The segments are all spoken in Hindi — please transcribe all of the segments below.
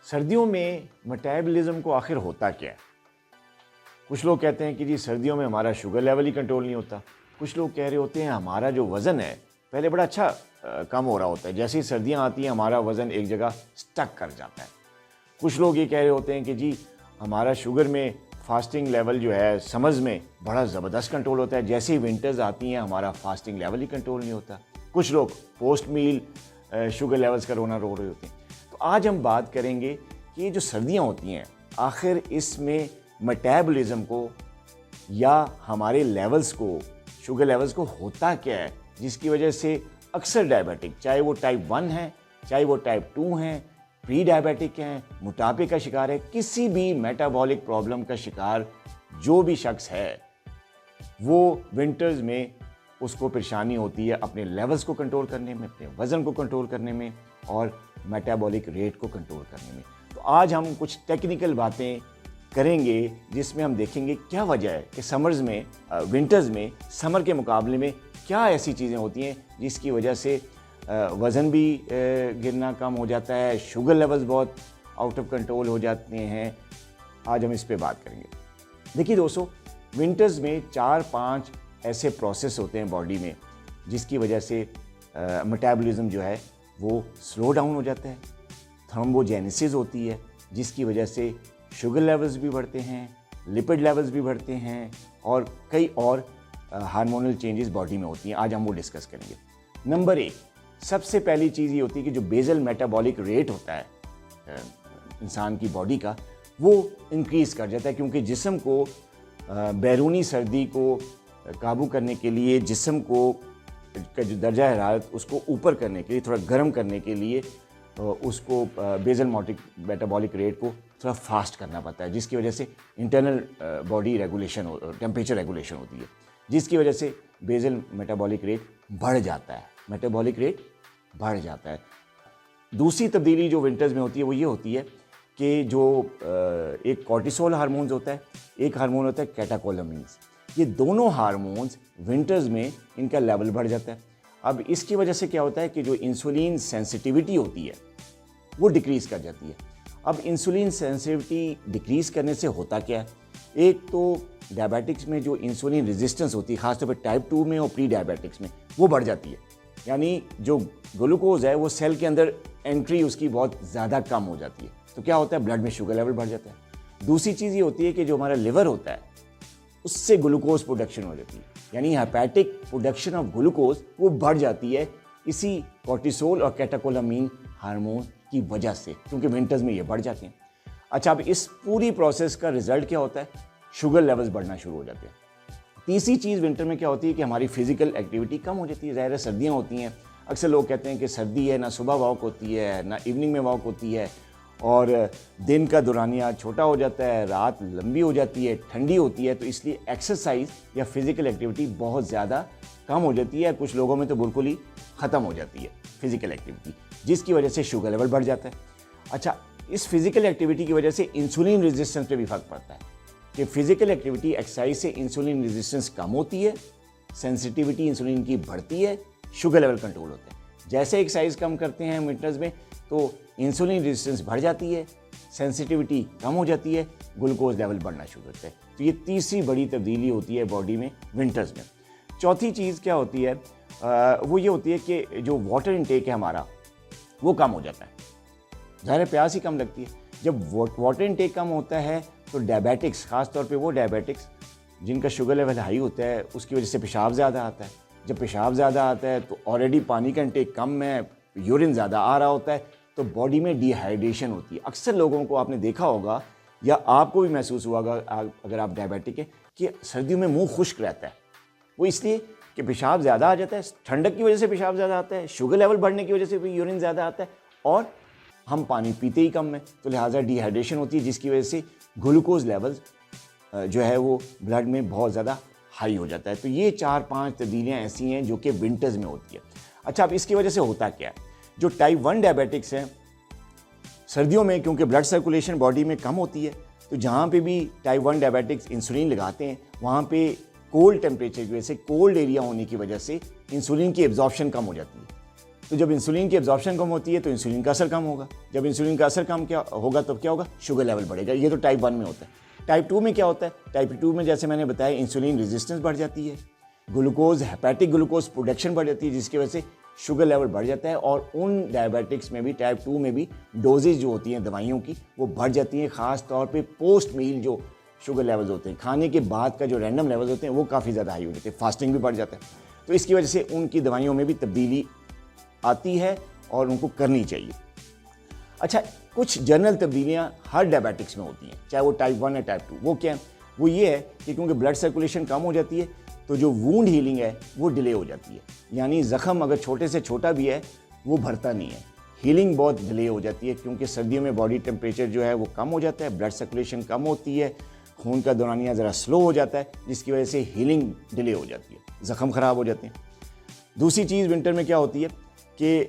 सर्दियों में मेटाबॉलिज्म को आखिर होता क्या है? कुछ लोग कहते हैं कि जी सर्दियों में हमारा शुगर लेवल ही कंट्रोल नहीं होता। कुछ लोग कह रहे होते हैं हमारा जो वज़न है पहले बड़ा अच्छा कम हो रहा होता है, जैसे ही सर्दियाँ आती हैं हमारा वज़न एक जगह स्टक कर जाता है। कुछ लोग ये कह रहे होते हैं कि जी हमारा शुगर में फास्टिंग लेवल जो है समर्स में बड़ा ज़बरदस्त कंट्रोल होता है, जैसे ही विंटर्स आती हैं हमारा फास्टिंग लेवल ही कंट्रोल नहीं होता। कुछ लोग पोस्ट मील शुगर लेवल्स का रोना रो रहे होते हैं। तो आज हम बात करेंगे कि ये जो सर्दियाँ होती हैं आखिर इसमें मेटाबॉलिज्म को या हमारे लेवल्स को, शुगर लेवल्स को होता क्या है, जिसकी वजह से अक्सर डायबिटिक, चाहे वो टाइप 1 है, चाहे वो टाइप 2 हैं, प्री डायबिटिक हैं, मोटापे का शिकार है, किसी भी मेटाबॉलिक प्रॉब्लम का शिकार जो भी शख्स है वो विंटर्स में उसको परेशानी होती है अपने लेवल्स को कंट्रोल करने में, अपने वज़न को कंट्रोल करने में और मेटाबॉलिक रेट को कंट्रोल करने में। तो आज हम कुछ टेक्निकल बातें करेंगे जिसमें हम देखेंगे क्या वजह है कि विंटर्स में समर के मुकाबले में क्या ऐसी चीज़ें होती हैं जिसकी वजह से वज़न भी गिरना कम हो जाता है, शुगर लेवल्स बहुत आउट ऑफ कंट्रोल हो जाते हैं। आज हम इस पे बात करेंगे। देखिए दोस्तों, विंटर्स में 4-5 ऐसे प्रोसेस होते हैं बॉडी में जिसकी वजह से मेटाबॉलिज्म जो है वो स्लो डाउन हो जाता है। थ्रोम्बोजेनेसिस होती है जिसकी वजह से शुगर लेवल्स भी बढ़ते हैं, लिपिड लेवल्स भी बढ़ते हैं और कई और हार्मोनल चेंजेस बॉडी में होती हैं। आज हम वो डिस्कस करेंगे। नंबर 1, सबसे पहली चीज़ ये होती है कि जो बेसल मेटाबॉलिक रेट होता है इंसान की बॉडी का, वो इंक्रीज़ कर जाता है क्योंकि जिस्म को बैरूनी सर्दी को काबू करने के लिए, जिस्म को का जो दर्जा हरारत उसको ऊपर करने के लिए, थोड़ा गर्म करने के लिए उसको बेसल मेटाबॉलिक रेट को थोड़ा फास्ट करना पड़ता है, जिसकी वजह से internal body regulation, temperature regulation होती है, जिसकी वजह से बेसल मेटाबॉलिक रेट बढ़ जाता है, मेटाबॉलिक रेट बढ़ जाता है। दूसरी तब्दीली जो विंटर्स में होती है वो ये होती है कि जो एक कॉर्टिसोल हार्मोन्स होता है, एक हार्मोन होता है कैटेकोलामिन्स। ये दोनों हार्मोन्स विंटर्स में इनका लेवल बढ़ जाता है। अब इसकी वजह से क्या होता है कि जो इंसुलिन सेंसिटिविटी होती है वो डिक्रीज़ कर जाती है। अब इंसुलिन सेंसिटिविटी डिक्रीज़ करने से होता क्या है, एक तो डायबिटिक्स में जो इंसुलिन रेजिस्टेंस होती है ख़ासतौर पर टाइप 2 में और प्री डायबिटिक्स में वो बढ़ जाती है, यानी जो ग्लूकोज है वो सेल के अंदर एंट्री उसकी बहुत ज़्यादा कम हो जाती है। तो क्या होता है, ब्लड में शुगर लेवल बढ़ जाता है। दूसरी चीज़ ये होती है कि जो हमारा लिवर होता है उससे ग्लूकोज प्रोडक्शन हो जाती है, यानी हेपेटिक प्रोडक्शन ऑफ ग्लूकोज वो बढ़ जाती है इसी कॉर्टिसोल और कैटेकोलामीन हार्मोन की वजह से, क्योंकि विंटर्स में ये बढ़ जाते हैं। अच्छा, अब इस पूरी प्रोसेस का रिजल्ट क्या होता है, शुगर लेवल्स बढ़ना शुरू हो जाते हैं। तीसरी चीज़ विंटर में क्या होती है कि हमारी फिजिकल एक्टिविटी कम हो जाती है। ज़ाहिर है सर्दियाँ होती हैं, अक्सर लोग कहते हैं कि सर्दी है ना सुबह वॉक होती है ना इवनिंग में वॉक होती है और दिन का दौरानिया छोटा हो जाता है, रात लंबी हो जाती है, ठंडी होती है, तो इसलिए एक्सरसाइज या फिज़िकल एक्टिविटी बहुत ज़्यादा कम हो जाती है। कुछ लोगों में तो बिल्कुल ही ख़त्म हो जाती है फिज़िकल एक्टिविटी, जिसकी वजह से शुगर लेवल बढ़ जाता है। अच्छा, इस फिज़िकल एक्टिविटी की वजह से इंसुलिन रेजिस्टेंस पे भी फ़र्क पड़ता है कि फिज़िकल एक्टिविटी, एक्सरसाइज से इंसुलिन रेजिस्टेंस कम होती है, सेंसिटिविटी इंसुलिन की बढ़ती है, शुगर लेवल कंट्रोल होता है। जैसे एक्सरसाइज कम करते हैं विंटर्स में तो इंसुलिन रेजिस्टेंस बढ़ जाती है, सेंसिटिविटी कम हो जाती है, ग्लूकोज लेवल बढ़ना शुरू होता है। तो ये तीसरी बड़ी तब्दीली होती है बॉडी में विंटर्स में। चौथी चीज़ क्या होती है, वो ये होती है कि जो वाटर इनटेक है हमारा वो कम हो जाता है। ज़ाहिर प्यास ही कम लगती है। जब वाटर इनटेक कम होता है तो डायबिटिक्स, ख़ास तौर पे वो डायबिटिक्स जिनका शुगर लेवल हाई होता है उसकी वजह से पेशाब ज़्यादा आता है। जब पेशाब ज़्यादा आता है तो ऑलरेडी पानी का इनटेक कम है, यूरिन ज़्यादा आ रहा होता है, तो बॉडी में डिहाइड्रेशन होती है। अक्सर लोगों को आपने देखा होगा या आपको भी महसूस हुआ होगा अगर आप डायबिटिक हैं कि सर्दियों में मुँह खुश्क रहता है। वो इसलिए कि पेशाब ज़्यादा आ जाता है, ठंडक की वजह से पेशाब ज़्यादा आता है, शुगर लेवल बढ़ने की वजह से भी यूरिन ज़्यादा आता है और हम पानी पीते ही कम है, तो लिहाजा डिहाइड्रेशन होती है, जिसकी वजह से ग्लूकोज लेवल्स जो है वो ब्लड में बहुत ज़्यादा हाई हो जाता है। तो ये 4-5 तब्दीलियाँ ऐसी हैं जो कि विंटर्स में होती है। अच्छा, अब इसकी वजह से होता क्या है, जो टाइप 1 डायबिटिक्स हैं सर्दियों में क्योंकि ब्लड सर्कुलेशन बॉडी में कम होती है, तो जहाँ पे भी टाइप 1 डायबिटिक्स इंसुलिन लगाते हैं वहाँ पे कोल्ड टेम्परेचर की वजह से, कोल्ड एरिया होने की वजह से इंसुलिन की एब्जॉर्प्शन कम हो जाती है। तो जब इंसुलिन की एब्जॉर्प्शन कम होती है तो इंसुलिन का असर कम होगा, जब इंसुलिन का असर कम क्या होगा तो क्या होगा, शुगर लेवल बढ़ेगा। ये तो टाइप 1 में होता है। टाइप 2 में क्या होता है, टाइप 2 में जैसे मैंने बताया इंसुलिन रेजिस्टेंस बढ़ जाती है, ग्लूकोज हेपेटिक ग्लूकोज प्रोडक्शन बढ़ जाती है, जिसकी वजह से शुगर लेवल बढ़ जाता है। और उन डायबिटिक्स में भी टाइप 2 में भी डोजेज जो होती हैं दवाइयों की वो बढ़ जाती हैं, ख़ास तौर पे पोस्ट मील जो शुगर लेवल्स होते हैं, खाने के बाद का जो रैंडम लेवल्स होते हैं वो काफ़ी ज़्यादा हाई हो जाते हैं, फास्टिंग भी बढ़ जाता है। तो इसकी वजह से उनकी दवाइयों में भी तब्दीली आती है और उनको करनी चाहिए। अच्छा, कुछ जनरल तब्दीलियाँ हर डायबिटिक्स में होती हैं, चाहे वो टाइप 1 है टाइप 2। वो क्या है, वो ये है कि क्योंकि ब्लड सर्कुलेशन कम हो जाती है तो जो वूंड हीलिंग है वो डिले हो जाती है, यानी ज़ख़म अगर छोटे से छोटा भी है वो भरता नहीं है, हीलिंग बहुत डिले हो जाती है, क्योंकि सर्दियों में बॉडी टेम्परेचर जो है वो कम हो जाता है, ब्लड सर्कुलेशन कम होती है, खून का दौरानिया ज़रा स्लो हो जाता है, जिसकी वजह से हीलिंग डिले हो जाती है, ज़ख़म ख़राब हो जाते हैं। दूसरी चीज़ विंटर में क्या होती है कि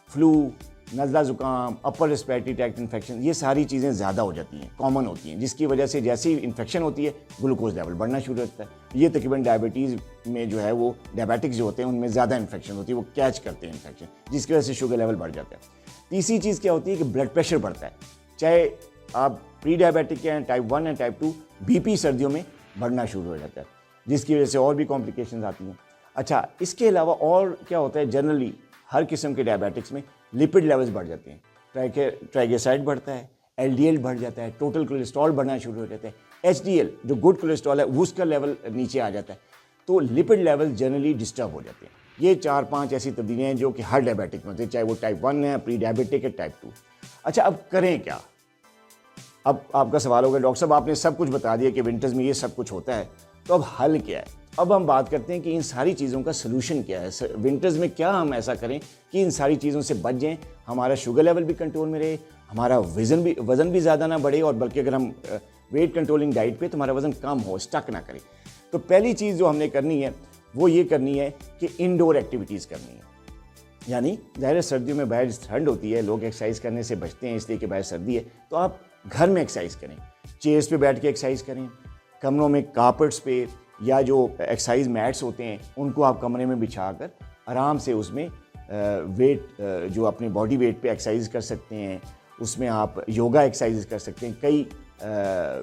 फ्लू, नज़ला ज़ुकाम, अपर रेस्पिरेटरी ट्रैक्ट इन्फेक्शन, ये सारी चीज़ें ज़्यादा हो जाती हैं, कॉमन होती हैं, जिसकी वजह से जैसे ही इन्फेक्शन होती है ग्लूकोज लेवल बढ़ना शुरू होता है। ये तकरीबन डायबिटीज़ में जो है वो डायबिटिक्स जो होते हैं उनमें ज़्यादा इन्फेक्शन होती है, वो कैच करते हैं इन्फेक्शन, जिसकी वजह से शुगर लेवल बढ़ जाता है। तीसरी चीज़ क्या होती है कि ब्लड प्रेशर बढ़ता है, चाहे आप प्री डायबिटिक हैं, टाइप 1 है, टाइप 2, बीपी सर्दियों में बढ़ना शुरू हो जाता है, जिसकी वजह से और भी कॉम्प्लिकेशंस आती हैं। अच्छा, इसके अलावा और क्या होता है, जनरली हर किस्म के डायबिटिक्स में लिपिड लेवल्स बढ़ जाते हैं, ट्राइग्लिसराइड बढ़ता है, एलडीएल बढ़ जाता है, टोटल कोलेस्ट्रॉल बढ़ना शुरू हो जाता है, एचडीएल जो गुड कोलेस्ट्रॉल है उसका लेवल नीचे आ जाता है, तो लिपिड लेवल जनरली डिस्टर्ब हो जाते हैं। ये 4-5 ऐसी तब्दीलियाँ हैं जो कि हर डायबिटिक में होती है, चाहे वो टाइप 1 है, प्री डायबिटिक है, टाइप 2। अच्छा, अब करें क्या? अब आपका सवाल होगा डॉक्टर साहब आपने सब कुछ बता दिया कि विंटर्स में ये सब कुछ होता है, तो अब हल क्या है? अब हम बात करते हैं कि इन सारी चीज़ों का सलूशन क्या है, विंटर्स में क्या हम ऐसा करें कि इन सारी चीज़ों से बच जाएं, हमारा शुगर लेवल भी कंट्रोल में रहे, हमारा वज़न भी ज़्यादा ना बढ़े, और बल्कि अगर हम वेट कंट्रोलिंग डाइट पे तो हमारा वज़न कम हो, स्टक ना करे। तो पहली चीज़ जो हमने करनी है वो ये करनी है कि इंडोर एक्टिविटीज़ करनी है, यानी ज़ाहिर सर्दियों में बाहर ठंड होती है, लोग एक्सरसाइज करने से बचते हैं इसलिए कि बाहर सर्दी है, तो आप घर में एक्सरसाइज करें, चेयर्स पे बैठ के एक्सरसाइज करें, कमरों में कारपेट्स पे या जो एक्सरसाइज मैट्स होते हैं उनको आप कमरे में बिछाकर आराम से उसमें वेट जो अपने बॉडी वेट पे एक्सरसाइज कर सकते हैं, उसमें आप योगा एक्सरसाइज कर सकते हैं। कई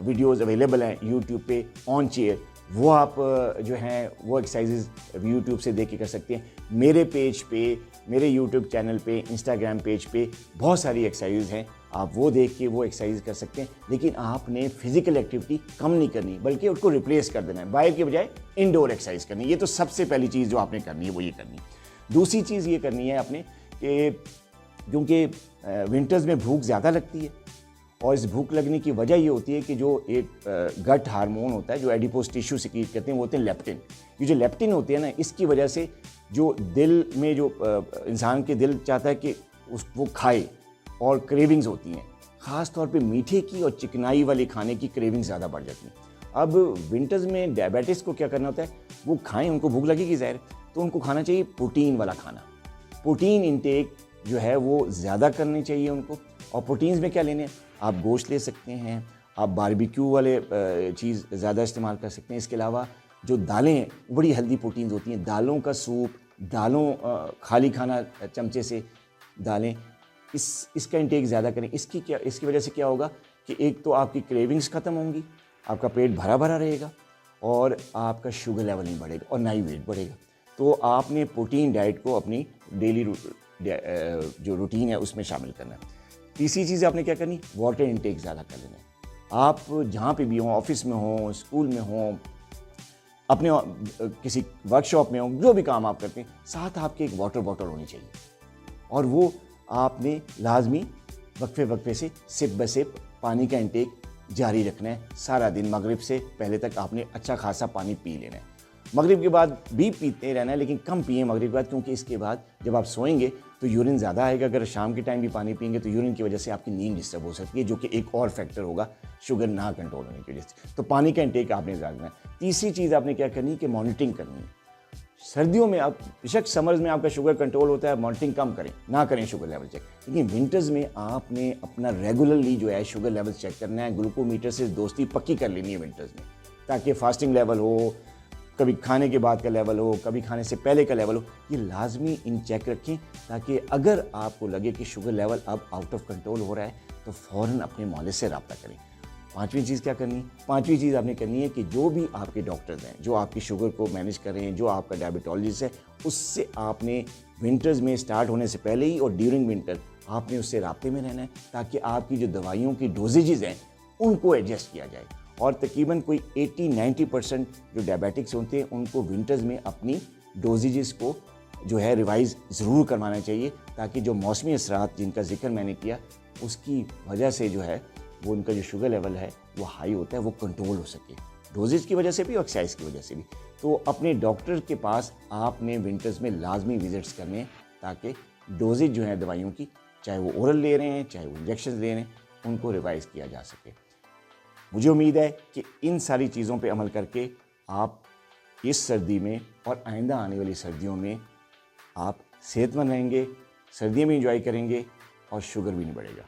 वीडियोस अवेलेबल हैं यूट्यूब पे ऑन चेयर, वो आप जो हैं वो एक्सरसाइजेज यूट्यूब से देख के कर सकते हैं। मेरे पेज पे, मेरे यूट्यूब चैनल पे, इंस्टाग्राम पेज पे बहुत सारी एक्सरसाइज हैं, आप वो देख के वो एक्सरसाइज कर सकते हैं। लेकिन आपने फिजिकल एक्टिविटी कम नहीं करनी, बल्कि उसको रिप्लेस कर देना है, बाहर के बजाय इंडोर एक्सरसाइज करनी है। ये तो सबसे पहली चीज़ जो आपने करनी है वो ये करनी है। दूसरी चीज़ ये करनी है आपने कि क्योंकि विंटर्स में भूख ज़्यादा लगती है, और इस भूख लगने की वजह ये होती है कि जो एक गट हार्मोन होता है जो एडिपोज टिश्यू सिक्रीट करते हैं वो होते हैं लेप्टिन। ये जो लेप्टिन होती है ना, इसकी वजह से जो दिल में जो इंसान के दिल चाहता है कि वो खाए, और क्रेविंग्स होती हैं, ख़ास तौर पे मीठे की और चिकनाई वाले खाने की क्रेविंग्स ज़्यादा बढ़ जाती हैं। अब विंटर्स में डायबिटिक्स को क्या करना होता है, वो खाएं, उनको भूख लगेगी ज़ाहिर, तो उनको खाना चाहिए प्रोटीन वाला खाना। प्रोटीन इंटेक जो है वो ज़्यादा करनी चाहिए उनको। और प्रोटीन्स में क्या लेने हैं, आप गोश्त ले सकते हैं, आप बारबेक्यू वाले चीज़ ज़्यादा इस्तेमाल कर सकते हैं। इसके अलावा जो दालें हैं बड़ी हेल्दी प्रोटीन्स होती हैं, दालों का सूप, दालों खाली खाना चमचे से दालें, इसका इंटेक ज़्यादा करें। इसकी वजह से क्या होगा कि एक तो आपकी क्रेविंग्स ख़त्म होंगी, आपका पेट भरा भरा रहेगा, और आपका शुगर लेवल नहीं बढ़ेगा और ना ही वेट बढ़ेगा। तो आपने प्रोटीन डाइट को अपनी डेली जो रूटीन है उसमें शामिल करना है। तीसरी चीज़ आपने क्या करनी, वाटर इंटेक ज़्यादा कर लेना है। आप जहाँ पे भी हों, ऑफिस में हों, स्कूल में हों, अपने किसी वर्कशॉप में हों, जो भी काम आप करते हैं, साथ आपके एक वाटर बॉटल होनी चाहिए, और वो आपने लाजमी वक्फे वक्फे से सिप ब सिप पानी का इंटेक जारी रखना है सारा दिन। मगरिब से पहले तक आपने अच्छा खासा पानी पी लेना है। मगरिब के बाद भी पीते रहना है, लेकिन कम पिए मगरिब के बाद, क्योंकि इसके बाद जब आप सोएंगे तो यूरिन ज़्यादा आएगा। अगर शाम के टाइम भी पानी पिएंगे तो यूरिन की वजह से आपकी नींद डिस्टर्ब हो सकती है, जो कि एक और फैक्टर होगा शुगर ना कंट्रोल होने की वजह से। तो पानी का इंटेक आपने ज़्यादा करना है। तीसरी चीज़ आपने क्या करनी है कि मॉनिटरिंग करनी है। सर्दियों में आप बेशक समर्स में आपका शुगर कंट्रोल होता है, मॉनिटरिंग कम करें, ना करें शुगर लेवल चेक, लेकिन विंटर्स में आपने अपना रेगुलरली जो है शुगर लेवल चेक करना है। ग्लूकोमीटर से दोस्ती पक्की कर लेनी है विंटर्स में, ताकि फास्टिंग लेवल हो, कभी खाने के बाद का लेवल हो, कभी खाने से पहले का लेवल हो, ये लाजमी इन चेक रखें, ताकि अगर आपको लगे कि शुगर लेवल अब आउट ऑफ कंट्रोल हो रहा है तो फ़ौरन अपने मौलिद से रब्ता करें। पाँचवीं चीज़ क्या करनी है? पाँचवीं चीज़ आपने करनी है कि जो भी आपके डॉक्टर्स हैं, जो आपकी शुगर को मैनेज कर रहे हैं, जो आपका डायबिटोलॉजिस्ट है, उससे आपने विंटर्स में स्टार्ट होने से पहले ही और ड्यूरिंग विंटर आपने उससे राब्ते में रहना है, ताकि आपकी जो दवाइयों की डोजेजेस हैं उनको एडजस्ट किया जाए। और तकरीबन कोई 80-90% जो डायबिटिक्स होते हैं उनको विंटर्स में अपनी डोजेजेस को जो है रिवाइज़ ज़रूर करवाना चाहिए, ताकि जो मौसमी असरात जिनका जिक्र मैंने किया उसकी वजह से जो है वो उनका जो शुगर लेवल है वो हाई होता है, वो कंट्रोल हो सके, डोजेज की वजह से भी और एक्सरसाइज की वजह से भी। तो अपने डॉक्टर के पास आपने विंटर्स में लाजमी विजिट्स करने हैं, ताकि डोजेज जो है दवाइयों की, चाहे वो ओरल ले रहे हैं चाहे वो इंजेक्शन ले रहे हैं, उनको रिवाइज़ किया जा सके। मुझे उम्मीद है कि इन सारी चीज़ों पे अमल करके आप इस सर्दी में और आइंदा आने वाली सर्दियों में आप सेहतमंद रहेंगे, सर्दियाँ भी इंजॉय करेंगे और शुगर भी नहीं बढ़ेगा।